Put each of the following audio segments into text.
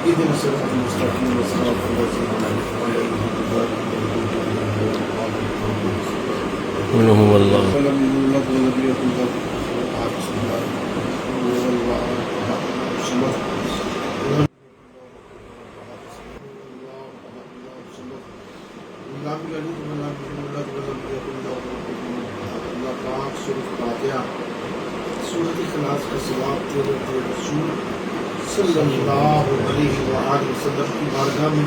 اهدنا الصراط المستقيم صراط الذين أنعمت عليهم غير المغضوب عليهم قل هو الله فلم يولد ولم يكن له كفوا أحد بسم الله هو الله أحد الصمد لم يلد ولم يولد ولم يكن له كفوا أحد اللہ پاک سورۃ فاتحہ سورۃ اخلاص کا ثواب تیرے رسول صلی اللہ علیہ وآلہ وسلم کی بارگاہ میں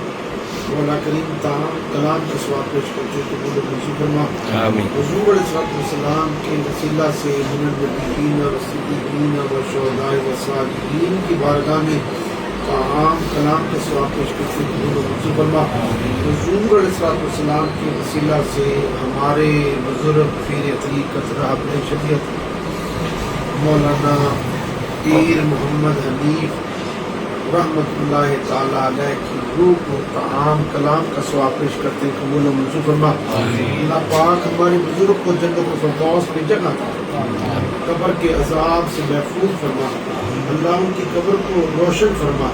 مولا کریم تمام کلام کا ثواب پیش کرتے قبول و منظور فرما آمین حضور علیہ السلام کے وسیلہ سے من النبیین والصدیقین والشہداء والصالحین کی بارگاہ میں تمام کلام کا ثواب پیش کرتے قبول و منظور فرما حضور علیہ السلام کے وسیلہ سے ہمارے بزرگ پیر طریقت راہب شریعت مولانا پیر محمد حنیف رحمت اللہ تعالیٰ علیہ کی روح کو تعام کلام کا ثواب پیش کرتے ہیں قبول و منظور فرما اللہ پاک ہمارے بزرگ کو جنت الفردوس میں جگہ عطا فرما قبر کے عذاب سے محفوظ فرما اللہ ان کی قبر کو روشن فرما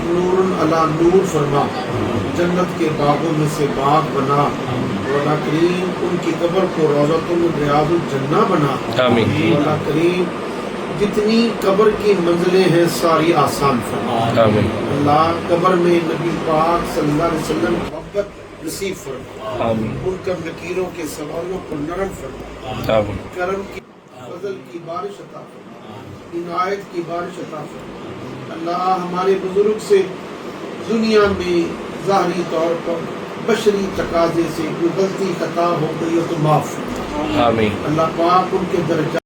نور علی نور فرما جنت کے باغوں میں سے باغ بنا مولا کریم ان کی قبر کو روضۃ من ریاض الجنہ بنا آمین مولا کریم جتنی قبر کی منزلیں ہیں ساری آسان فرما آمین اللہ قبر میں نبی پاک صلی اللہ علیہ وسلم کی محبت نصیب فرما آمین ان کا نکیروں کے سوالوں کو نرم فرما آمین کرم کی فضل کی بارش عطا فرما عنایت کی بارش عطا فرما اللہ ہمارے بزرگ سے دنیا میں ظاہری طور پر بشری تقاضے سے کوئی غلطی خطا ہو گئی ہو تو معاف فرما آمین اللہ پاک ان کے درجات